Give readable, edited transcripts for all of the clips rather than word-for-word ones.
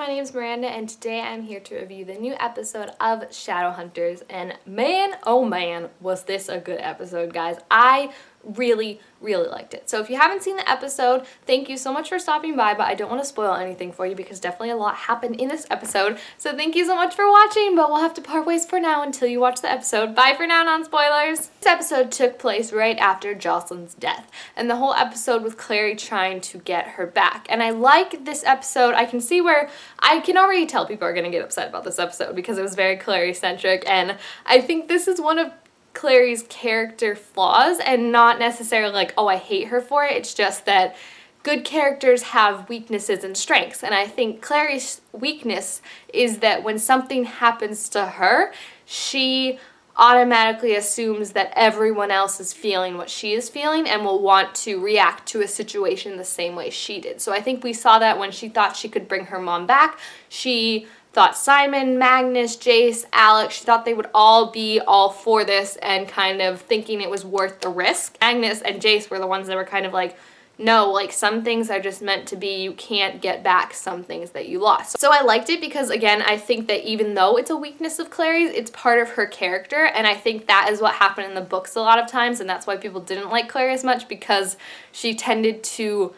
my name's Miranda and today I'm here to review the new episode of Shadowhunters, and man, oh man, was this a good episode, guys. I really liked it. So if you haven't seen the episode, thank you so much for stopping by, but I don't want to spoil anything for you because definitely a lot happened in this episode. So thank you so much for watching, but we'll have to part ways for now until you watch the episode. Bye for now, non-spoilers. This episode took place right after Jocelyn's death, and the whole episode with Clary trying to get her back. And I like this episode. I can see where I can already tell people are going to get upset about this episode because it was very Clary-centric, and I think this is one of Clary's character flaws, and not necessarily like, oh, I hate her for it. It's just that good characters have weaknesses and strengths, and I think Clary's weakness is that when something happens to her, she automatically assumes that everyone else is feeling what she is feeling and will want to react to a situation the same way she did. So I think we saw that when she thought she could bring her mom back. She thought Simon, Magnus, Jace, Alec, she thought they would all be all for this and kind of thinking it was worth the risk. Magnus and Jace were the ones that were kind of like, no, like some things are just meant to be. You can't get back some things that you lost. So I liked it because, again, I think that even though it's a weakness of Clary's, it's part of her character, and I think that is what happened in the books a lot of times, and that's why people didn't like Clary as much, because she tended to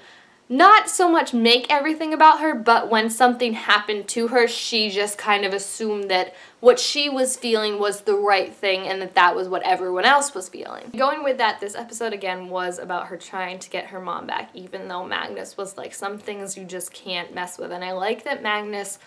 not so much make everything about her, but when something happened to her, she just kind of assumed that what she was feeling was the right thing and that was what everyone else was feeling. Going with that, this episode again was about her trying to get her mom back, even though Magnus was like, some things you just can't mess with. And I like that Magnus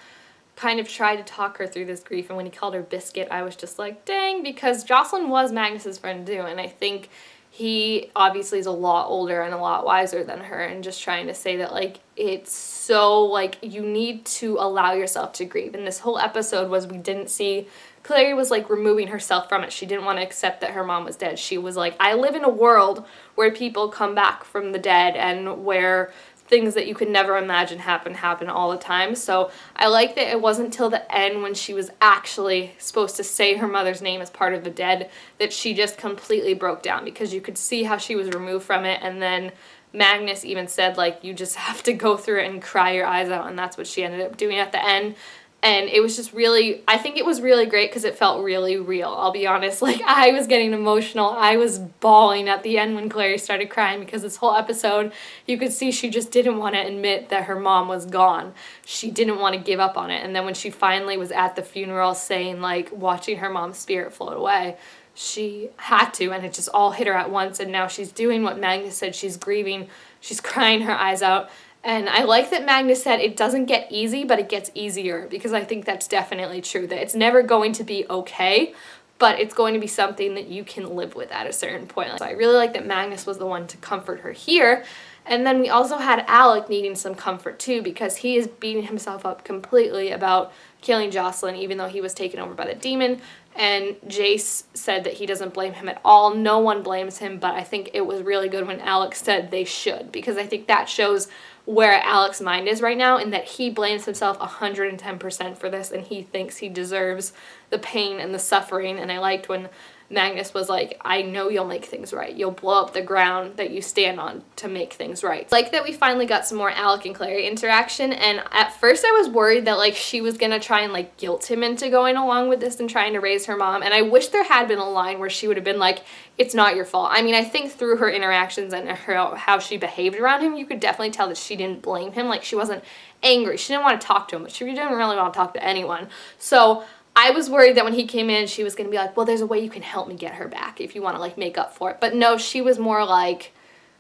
kind of tried to talk her through this grief, and when he called her Biscuit, I was just like, dang, because Jocelyn was Magnus's friend too, and I think he obviously is a lot older and a lot wiser than her, and just trying to say that, like, it's so, like, you need to allow yourself to grieve. And this whole episode was, we didn't see, Clary was, like, removing herself from it. She didn't want to accept that her mom was dead. She was like, I live in a world where people come back from the dead and where things that you could never imagine happen all the time. So I like that it wasn't till the end, when she was actually supposed to say her mother's name as part of the dead, that she just completely broke down, because you could see how she was removed from it. And then Magnus even said, like, you just have to go through it and cry your eyes out, and that's what she ended up doing at the end. And it was just really, I think it was really great because it felt really real. I'll be honest, like, I was getting emotional. I was bawling at the end when Clary started crying, because this whole episode, you could see she just didn't want to admit that her mom was gone. She didn't want to give up on it. And then when she finally was at the funeral saying, like, watching her mom's spirit float away, she had to, and it just all hit her at once. And now she's doing what Magnus said. She's grieving. She's crying her eyes out. And I like that Magnus said it doesn't get easy, but it gets easier, because I think that's definitely true, that it's never going to be okay, but it's going to be something that you can live with at a certain point. So I really like that Magnus was the one to comfort her here. And then we also had Alec needing some comfort too, because he is beating himself up completely about killing Jocelyn, even though he was taken over by the demon. And Jace said that he doesn't blame him at all. No one blames him, but I think it was really good when Alec said they should, because I think that shows where Alec's mind is right now, and that he blames himself 110% for this, and he thinks he deserves the pain and the suffering. And I liked when Magnus was like, I know you'll make things right. You'll blow up the ground that you stand on to make things right. Like that we finally got some more Alec and Clary interaction, and at first I was worried that, like, she was gonna try and, like, guilt him into going along with this and trying to raise her mom, and I wish there had been a line where she would have been like, it's not your fault. I mean, I think through her interactions and how she behaved around him, you could definitely tell that she didn't blame him. Like, she wasn't angry. She didn't want to talk to him, but she didn't really want to talk to anyone. So I was worried that when he came in, she was going to be like, well, there's a way you can help me get her back if you want to, like, make up for it. But no, she was more like,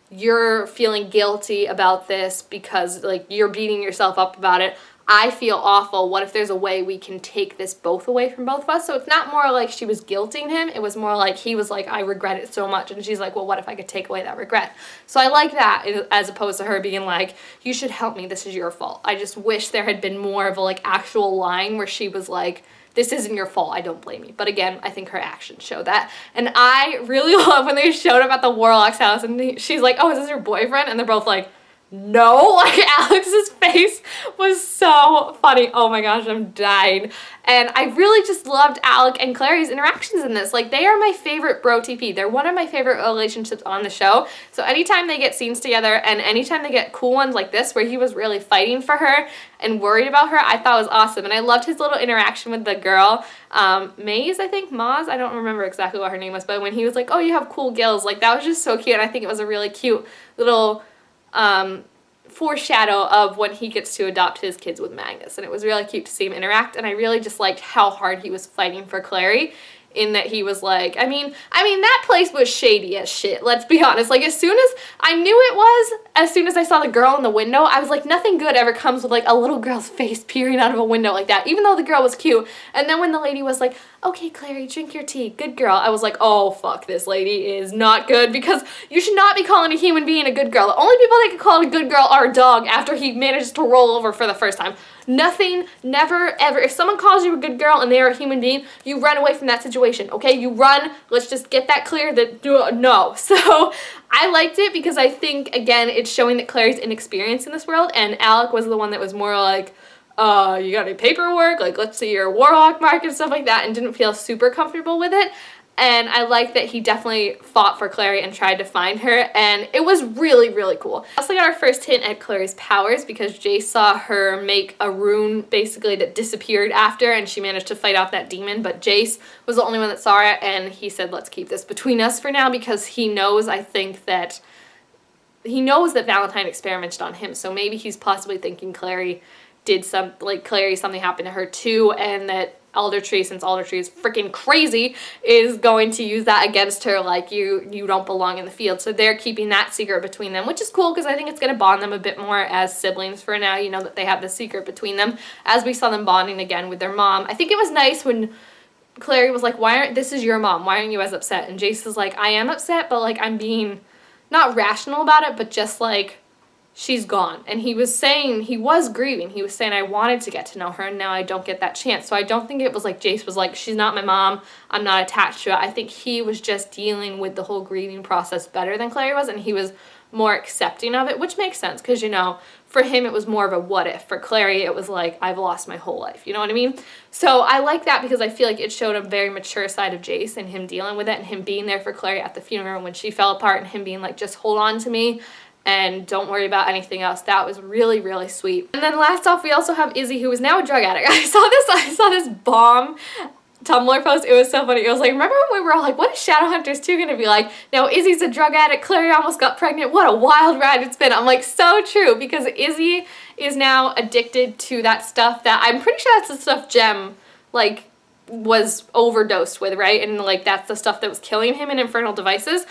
you're feeling guilty about this because, like, you're beating yourself up about it. I feel awful. What if there's a way we can take this both away from both of us? So it's not more like she was guilting him. It was more like he was like, I regret it so much. And she's like, well, what if I could take away that regret? So I like that, as opposed to her being like, you should help me. This is your fault. I just wish there had been more of a, like, actual line where she was like, this isn't your fault, I don't blame you. But again, I think her actions show that. And I really love when they showed up at the Warlock's house and she's like, oh, is this your boyfriend? And they're both like, no. Like, Alex's face was so funny. Oh my gosh, I'm dying. And I really just loved Alec and Clary's interactions in this. Like, they are my favorite bro TP. They're one of my favorite relationships on the show. So anytime they get scenes together and anytime they get cool ones like this where he was really fighting for her and worried about her, I thought was awesome. And I loved his little interaction with the girl, Maze, I think, Maz, I don't remember exactly what her name was, but when he was like, oh, you have cool gills, like, that was just so cute. And I think it was a really cute little foreshadow of when he gets to adopt his kids with Magnus, and it was really cute to see him interact. And I really just liked how hard he was fighting for Clary, in that he was like, I mean that place was shady as shit, let's be honest. Like, as soon as I knew it was, as soon as I saw the girl in the window, I was like, nothing good ever comes with like a little girl's face peering out of a window like that, even though the girl was cute. And then when the lady was like, okay, Clary, drink your tea, good girl, I was like, oh fuck, this lady is not good, because you should not be calling a human being a good girl. The only people that can call it a good girl are a dog after he manages to roll over for the first time. Nothing, never, ever. If someone calls you a good girl and they are a human being, you run away from that situation, okay? You run. Let's just get that clear that no. So I liked it because I think, again, it's showing that Clary's inexperienced in this world, and Alec was the one that was more like, you got any paperwork? Like, let's see your warlock mark and stuff like that, and didn't feel super comfortable with it. And I like that he definitely fought for Clary and tried to find her, and it was really, really cool. We also got our first hint at Clary's powers because Jace saw her make a rune basically that disappeared after, and she managed to fight off that demon, but Jace was the only one that saw it, and he said, let's keep this between us for now, because he knows, I think, that he knows that Valentine experimented on him, so maybe he's possibly thinking Clary did something happened to her too, and that Aldertree, since Aldertree is freaking crazy, is going to use that against her, like, you don't belong in the field. So they're keeping that secret between them, which is cool because I think it's going to bond them a bit more as siblings for now, you know, that they have the secret between them, as we saw them bonding again with their mom. I think it was nice when Clary was like, this is your mom, why aren't you as upset? And Jace is like, I am upset, but like, I'm being not rational about it, but just like, she's gone. And he was saying, he was grieving. He was saying, I wanted to get to know her, and now I don't get that chance. So I don't think it was like Jace was like, she's not my mom, I'm not attached to it. I think he was just dealing with the whole grieving process better than Clary was, and he was more accepting of it, which makes sense because, you know, for him it was more of a what if. For Clary it was like, I've lost my whole life, you know what I mean? So I like that because I feel like it showed a very mature side of Jace and him dealing with it, and him being there for Clary at the funeral when she fell apart, and him being like, just hold on to me and don't worry about anything else. That was really, really sweet. And then last off, we also have Izzy, who is now a drug addict. I saw this bomb Tumblr post. It was so funny. It was like, remember when we were all like, what is Shadowhunters 2 gonna be like? Now Izzy's a drug addict, Clary almost got pregnant. What a wild ride it's been. I'm like, so true, because Izzy is now addicted to that stuff that I'm pretty sure that's the stuff Jem, like, was overdosed with, right? And like, that's the stuff that was killing him in Infernal Devices.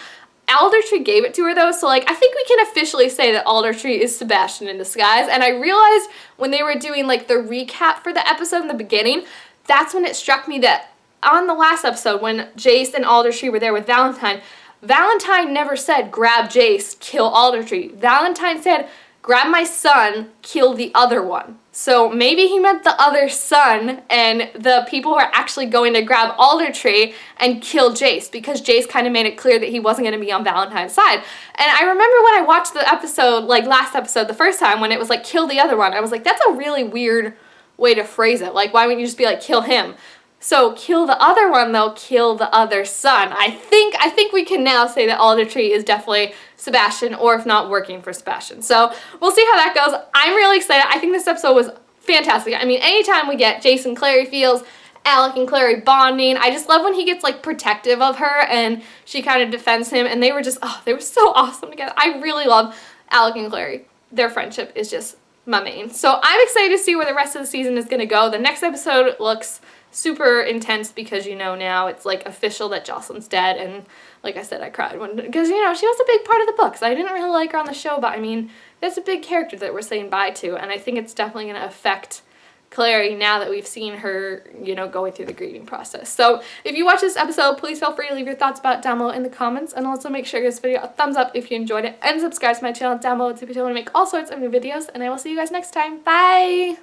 Aldertree gave it to her though, so like, I think we can officially say that Aldertree is Sebastian in disguise. And I realized when they were doing like the recap for the episode in the beginning, that's when it struck me that on the last episode when Jace and Aldertree were there with Valentine, Valentine never said grab Jace, kill Aldertree. Valentine said grab my son, kill the other one. So maybe he meant the other son, and the people who are actually going to grab Aldertree and kill Jace, because Jace kind of made it clear that he wasn't going to be on Valentine's side. And I remember when I watched the episode, like last episode, the first time, when it was like kill the other one, I was like, that's a really weird way to phrase it. Like, why wouldn't you just be like kill him? So kill the other one though, kill the other son. I think we can now say that Aldertree is definitely Sebastian, or if not, working for Sebastian. So we'll see how that goes. I'm really excited. I think this episode was fantastic. I mean, anytime we get Jace and Clary feels, Alec and Clary bonding, I just love when he gets like protective of her and she kind of defends him, and they were just, oh, they were so awesome together. I really love Alec and Clary. Their friendship is just my main. So I'm excited to see where the rest of the season is going to go. The next episode looks super intense because, you know, now it's like official that Jocelyn's dead, and like I said, I cried because, you know, she was a big part of the books. I didn't really like her on the show, but I mean, that's a big character that we're saying bye to, and I think it's definitely going to affect Clary now that we've seen her, you know, going through the grieving process. So if you watch this episode, please feel free to leave your thoughts about it down below in the comments, and also make sure to give this video a thumbs up if you enjoyed it, and subscribe to my channel down below to be able to make all sorts of new videos, and I will see you guys next time. Bye!